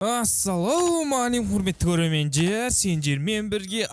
Ассалаумағалейкум құрметті көрермендер, сендермен бірге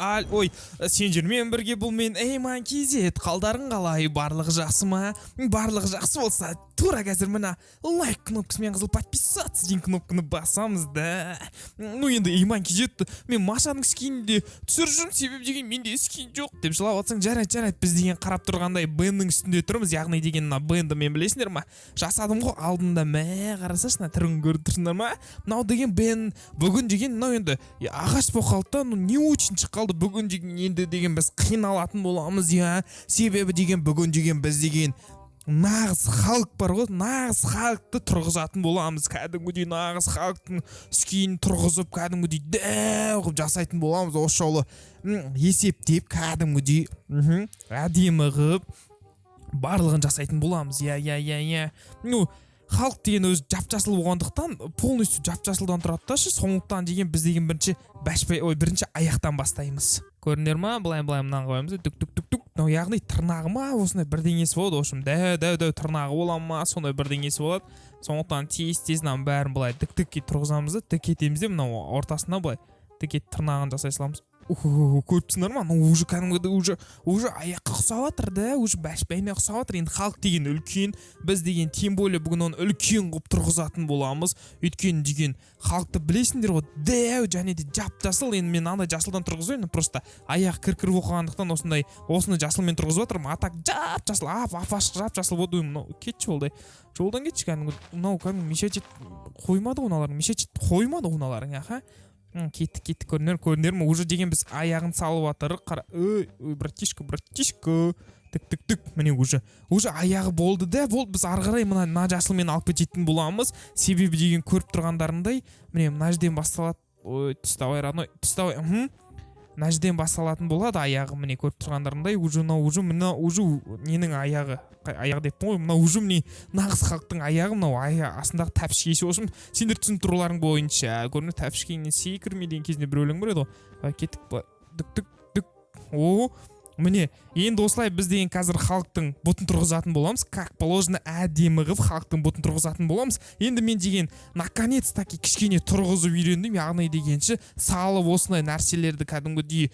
бұл мен Эйман KZ. Қалдарың қалай? Барлығы жақсы ма? Барлығы жақсы болса, тура қазір мына лайк кнопкасымен қызыл подписаться деген кнопканы басамыз да. Енді Эйман KZ мен Машаның скинінде түсіріп жүрмін, себебі деген менде скин жоқ деп жылап атсаң жарайды. Біз деген қарап тұрғандай бенддің үстінде тұрмыз, яғни деген мына бенді мен білесіңдер ма? Жасадым ғой алдында, мә қарасашы, мына түрін көріп тұрсыңдар ма? Мынау деген бен бүгін деген мынау енді ағаш болып қалды да, не очень шыққалды. Бүгін деген енді деген біз қиналатын боламыз, себебі деген бүгін деген біз деген нағыз халық бар ғой, нағыз халықты тұрғызатын боламыз. Кәдімгідей нағыз халықтың скинін тұрғызып, кәдімгідей дәу қылып жасайтын боламыз. Осы жолы есептеп, кәдімгідей әдемі қылып барлығын жасайтын боламыз. Халық деген өзі жап-жасыл болғандықтан полностью жап-жасылдан тұрады да, сондықтан деген біз деген бірінші аяқтан бастаймыз. Көрдіңдер ма? Былай мынаны қоямыз. Түк. Яғни тырнағы ма? Осындай бірдеңесі болады. Ошым дәу тырнағы бола ма? Сондай бірдеңесі болады. Сондықтан тез мынаның бәрін былай дік тұрғызамыз да, дік етеміз де, мынау ортасына былай дік тырнағын жасай саламыз. Көріпсіңдер ма? Уже кәдімгідей уже аяққа ұқсап жатыр да, уже бәшбәйме ұқсап жатыр. Енді халық деген үлкен, біз деген тем более бүгін оны үлкен қылып тұрғызатын боламыз. Өйткені деген халықты білесіңдер ғой, дәу және де жап-жасыл. Енді мен андай жасылдан тұрғызбаймын, просто аяқ кір болғандықтан осыны жасылмен тұрғызып жатырмын. Атак жап-жасыл, апашық жап-жасыл болды. Мынау кетші болды. Жолдан кетші кәдімгі. Мынау кәдімгі мешечет қоймады ғыналарың, аха. Кеттік көрінер ме? Уже деген біз аяғын салып атырық. Братишка. Тік. Міне уже аяғы болды да, біз арғарай мына жасылмен алып кететін боламыз. Себебі деген көріп тұрғандарындай, міне мына жерден басталады. Түставай. Мына жерден басталатын болады аяғы, міне көріп тұрғандарындай. Уже ненің аяғы деппін ғой. Мына уже міне нағыз халықтың аяғы, мынау астындағы тәпішкесі. Осым сендер түсініп тұруларың бойынша көріне тәпішкеңнен секірме деген кезінде бір өлең бар еді ғой. Кеттік. Міне енді осылай біз деген қазір халықтың бұтын тұрғызатын боламыз. Как положено әдемі қылып халықтың бұтын тұрғызатын боламыз. Енді мен деген наконец-таки кішкене тұрғызып үйрендім, яғни дегенше салып осындай нәрселерді кәдімгідей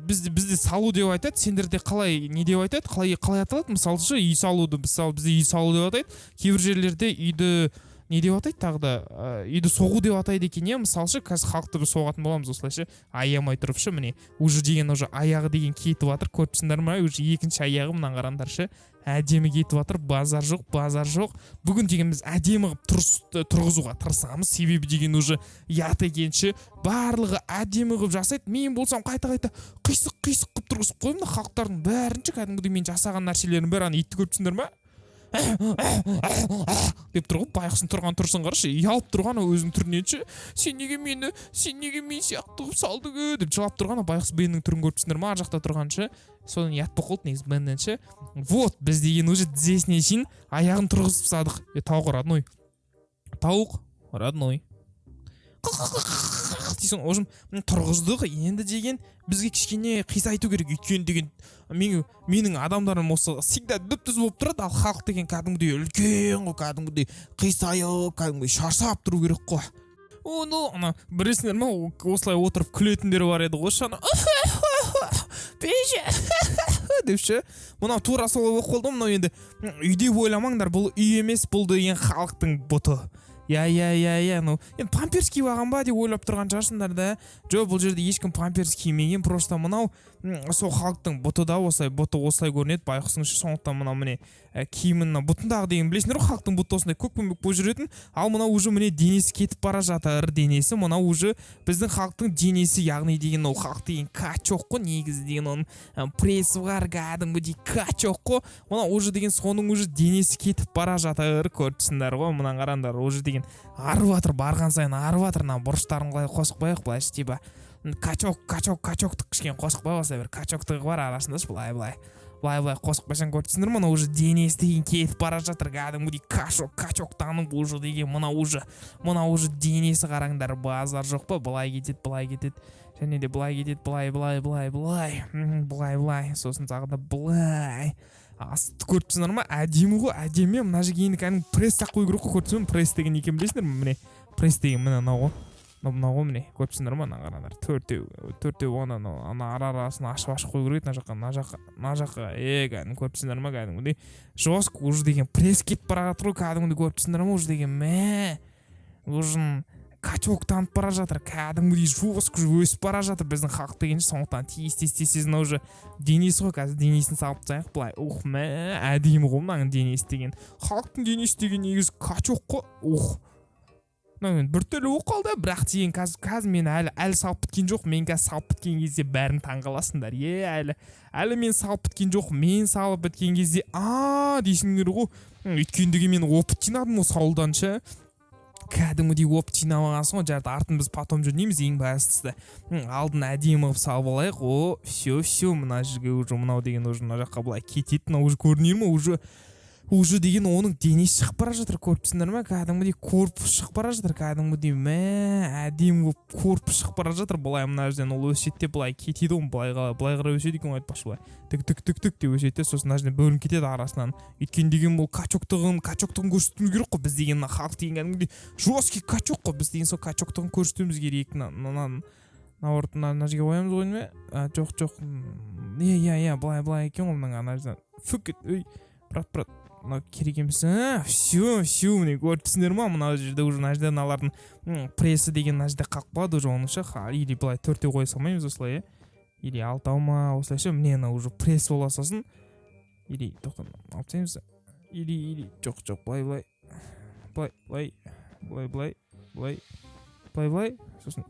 бізде салу деп айтады. Сендерде қалай не деп айтады? Қалай аталады? Мысалы үй салуды бізде үй салу деп атайды. Кейбір жерлерде үйді не деп атайды тағы да, үйді соғу деп атайды екен. Мысалшы қазір халықты біз соғатын боламыз осылайша аямай тұрыпшы. Міне уже деген аяғы деген кетіп жатыр. Көріпсіңдер ма? Уже екінші аяғы мына қараңдаршы. Әдемі кетіп жатыр. Базар жоқ. Бүгін деген біз әдемі қылып тұрғызуға тырысамыз. Себебі деген уже ят екенші барлығы әдемі қылып жасайды. Мен болсам қайта қисық қылып тұрғызып қоймын. Халықтардың бәрінше кәдімгідей мен жасаған нәрселердің бәрін итті көріпсіңдер ма? Деп тұрғып байқысын тұрсын қарашы, ұялып тұрған өзінің түріненші. Сен неге мен сияқты қылып салдың деп жылап тұрған байқыс беннің түрін көріпсіңдер ма? Ар жақта тұрғаншы содан ят боқылды негізі бенненші. Вот біз деген уже тізесіне шейін аяғын тұрғызып садық. Тауық родной дейсің, ожым тұрғыздық. Енді деген бізге кішкене қисайту керек. Өйткені деген менің адамдарым осы всегда дүп-түз болып тұрады. Ал халық деген кәдімгідей үлкен ғой, кәдімгідей қисайып, кәдімгідей шаршап тұру керек қой. Оны білесіңдер ма? Осылай отырып күлетіндер бар еді ғой, шана депші. Мынау тура солай болып қалды. Мынау енді үйде ойламаңдар, бұл үй емес, бұл деген халықтың бұты. Енді памперс киіп алған ба деп ойлап тұрған шығарсыңдар да. Жоқ, бұл жерде ешкім памперс кимеген, просто мынау сол халықтың бұты да, бұты осылай көрінеді, байқысыңызшы. Сондықтан мынау міне киімінің бұтындағы деген білесіңдер ғой, халықтың бұты осындай көкпеңбек болып жүретін. Ал мынау уже міне денесі кетіп бара жатыр, денесі. Мынау уже біздің халықтың денесі, яғни деген ол халық деген качок қой, негізі деген оның пресі бар, кәдімгідей качок қой. Мынау уже деген соның уже денесі кетіп бара жатыр, көріпсіңдер ғой. Мына қараңдар, уже деген арып жатыр, барған сайын арып жатыр. Бұрыштарын қалай қосып қояйық, былайша типа качоктық кішкене қосып қоя алса, бір качоктығы бар арасында былай қосып қойсаң көріпсіңдер. Мына уже денесі деген кетіп бара жатыр, кәдімгідей качоктанып уже деген мына уже денесі қараңдар, базар жоқ па? Былай кетеді және де былай кетеді, былай сосын тағы да былай. Асты көріпсіңдер ма? Әдемі ғой, әдемі. Мына жерге енді кәдімгі пресс тақ қою керек қой. Көріпсің, пресс деген екен білесіңдер ме? Міне пресс деген міне мынау ғой. мынау ғой міне көріпсіңдер ма ана қараңдар төртеу ана арасын ашып қою керек мына жаққа кәдімгі көріпсіңдер ма кәдімгідей жестко уже деген пресс кетіп бара жатыр ғой кәдімгідей көріпсіңдер ма уже деген уже качок танып бара жатыр кәдімгідей жестко өсіп бара жатыр біздің халық дегенше сондықтан тез мына уже Денис ғой қазір Денисін салып тастайық былай әдемі ғой мынаның Денис деген халықтың Денис деген негізі качок қой біртүрлі болып қалды бірақ деген қазір мен әлі салып біткен жоқ мен қазір салып біткен кезде бәрін таңғаласыңдар әлі мен салып біткен жоқ мен салып біткен кезде дейсіңдер ғой өйткендігі мен опыт жинадым осы ауылдан ше кәдімгідей опыт жинамағансың ғой жарты артын біз потом жүрмейміз ең бастысы алдын әдемі қылып салып алайық все мына жерге уже мынау деген уже мына жаққа былай кетеді мынау уже көрінер ма уже деген оның денесі шығып бара жатыр көріпсіңдер ма кәдімгідей корпус шығып бара жатыр кәдімгідей әдемі болып корпус шығып бара жатыр былай мына жерден ол өседі де былай кетеді ғой былай қарай өседі екен айтпақшы былай тік деп өседі де сосын мына жерден бөлініп кетеді арасынан өйткені деген бұл качоктығын көрсетуіміз керек қой біз деген мына халық деген кәдімгідей жесткий качок қой біз деген сол качоктығын көрсетуіміз керек мына жерге қоямыз ғой не жоқ былай екен ғой мына ана жерден брат мынау керек емес все міне көріпсіңдер ма мына жерде уже мына жерде мыналардың прессы деген мына жерде қалып қалады уже оның ше или былай төртеу қоя салмаймыз осылай или алтау ма осылайша міне мына уже пресс бола салсын или тоқтам алып тастаймыз или жоқ былай сосын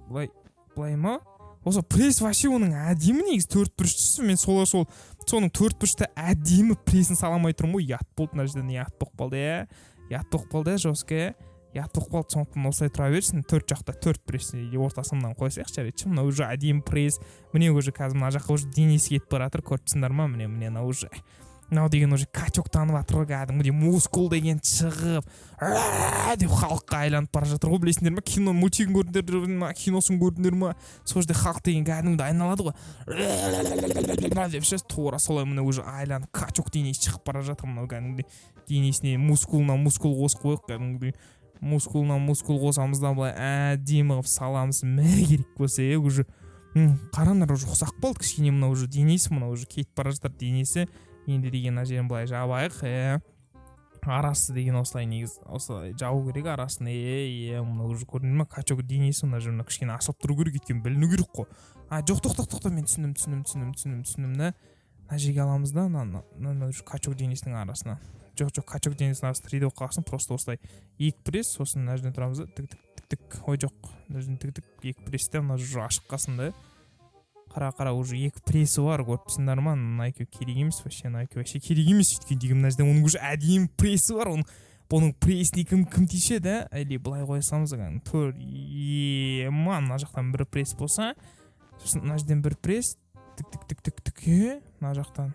былай ма осы пресс вообще оның әдемі негізі төртбұрыштысы мен соның төртбұрышты әдемі прессін сала алмай тұрмын ғой ұят болды мына жерден ұят болып қалды жестко ұят болып қалды сондықтан осылай тұра берсін төрт жақта төрт пресс ортасына мынаны қойсайық жарайды мына уже әдемі пресс міне уже қазір мына жаққа уже денесі кетіп бара жатыр көріпсіңдер ма міне мына уже мынау деген уже качок танып жатыр ғой кәдімгідей мускул деген шығып деп халыққа айланып бара жатыр ғой білесіңдер ма кино мультигін көрдіңдер ма киносын көрдіңдер ма сол жерде халық деген кәдімгідей айналады ғой деп ше тура солай міне уже айланып качок денесі шығып бара жатыр мынау кәдімгідей денесіне мускул қосып қояйық кәдімгідей мускул қосамыз да былай әдемі қылып саламыз керек болса уже қараңдар уже ұқсап қалды кішкене мынау уже денесі мынау уже кетіп бара жатыр денесі енді деген мына жерін былай жабайық арасы деген осылай негізі осылай жабу керек арасын мына уже көрдіңдер ма качок денесі мына жерін кішкене ашылып тұру керек өйткені біліну керек қой жоқ тоқта мен түсіндім да мына жерге аламыз да мына качок денесінің арасына жоқ качок денесінің арасы 3D болып қалсын просто осылай екі пресс сосын мына жерден тұрамыз да тік ой жоқ мына жерден тік екі прессте мына жер ашық қалсын да қара уже екі прессы бар көріпсіңдер ма мына екеуі керек емес вообще керек емес өйткені мына жерде оның уже әдемі прессы бар оның прессіне кім тиіседі или былай қоя саламыз мына жақтан бір пресс болса сосын мына жерден бір пресс тік мына жақтан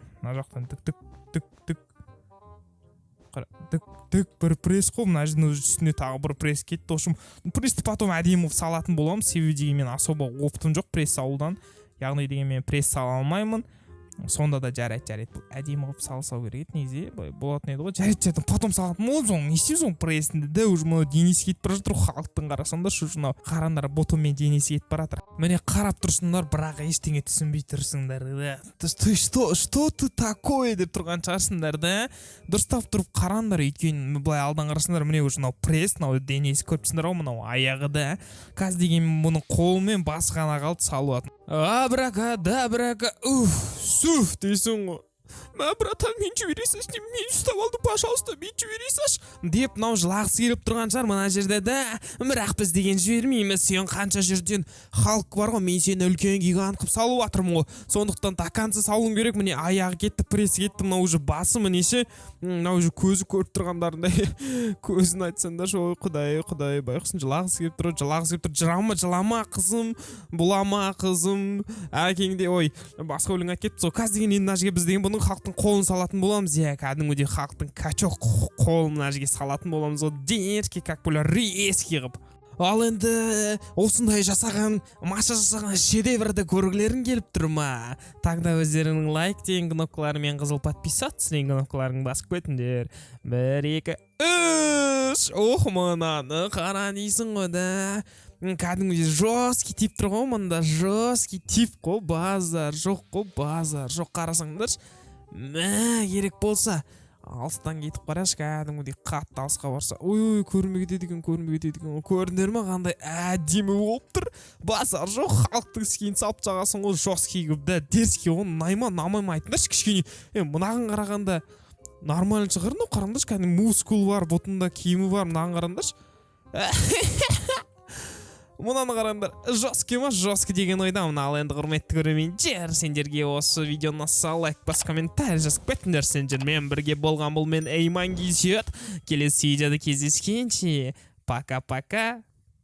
тік бір пресс қой мына жерден үстіне тағы бір пресс кетті в общем прессті потом әдемі қылып салатын боламын себебі деген мен особо опытым жоқ пресс салудан яғни деген мен пресс сала алмаймын сонда да жарайды бұл әдемі қылып салсау керек еді негізі болатын еді ғой жарайды потом салатын боламыз оны не істейміз оның прессінде да уже мынау денесі кетіп бара жатыр халықтың қарасаңдаршы уже мынау қараңдар ботамен денесі кетіп бара жатыр міне қарап тұрсыңдар бірақ ештеңе түсінбей тұрсыңдар ты что ты такое деп тұрған шығарсыңдар да дұрыстап тұрып қараңдар өйткені былай алдан қарасаңдар міне уже мынау пресс мынау денесі көріпсіңдер ғой мынау аяғы да қазір деген бұны қолмен басы ғана қалды салып абракадабрака суф дейсің ғой братан мен жібере салшы мен ұстап алдым пожалуйста мен жібере салшы деп мынау жылағысы келіп тұрған шығар мына жерде да бірақ біз деген жібермейміз сен қанша жерден халық бар ғой мен сені үлкен гигант қылып салып жатырмын ғой сондықтан до конца салуым керек міне аяғы кетті пресс кетті мынау уже басы міне ше мынау уже көзі көріп тұрғандарындай көзін айтсаңдаршы ой құдай байқұсын жылағысы келіп тұр жылама қызым бұлама қызым әкеңде ой басқа өлең айтып кетіппіз ғой қазір деген енді мына жерге біз деген бұның халықтың қолын салатын боламыз кәдімгідей халықтың качок қолын мына жерге салатын боламыз ғой денежки как böyle резкий қылып ал енді осындай маша жасаған шедеврді көргілерің келіп тұр ма тогда өздеріңнің лайк деген кнопкалары мен қызыл подписаться деген кнопкаларын басып кетіңдер 1 2 3 мынаны қара дейсің ғой да кәдімгідей жесткий тип тұр ғой мында, жесткий тип қой, базар жоқ қой, базар жоқ. Қарасаңдаршы, мә керек болса алыстан кетіп қарашы, кәдімгідей қатты алысқа барса, ой көрінбей кетеді екен. Көрдіңдер ме, қандай әдемі болып тұр. Базар жоқ, халықтың скинін салып жағасың ғой, жесткий да дерзкий ғой, намай айтыңдаршы кішкене. Мынаған қарағанда нормально шығар, но қараңдаршы, кәдімгі мускул бар, бұтында киімі бар, мынаған қараңдаршы. Мұнаны қараңдар, жесткий ма, жесткий деген ойдамын. Ал енді құрметті көрермендер, сендерге осы видеоны ұнаса лайк бас, комментарий жазып кетіңдер. Сендермен бірге болған бұл мен Эйман Кизет. Келесі видеода кездескенше, пока-пока.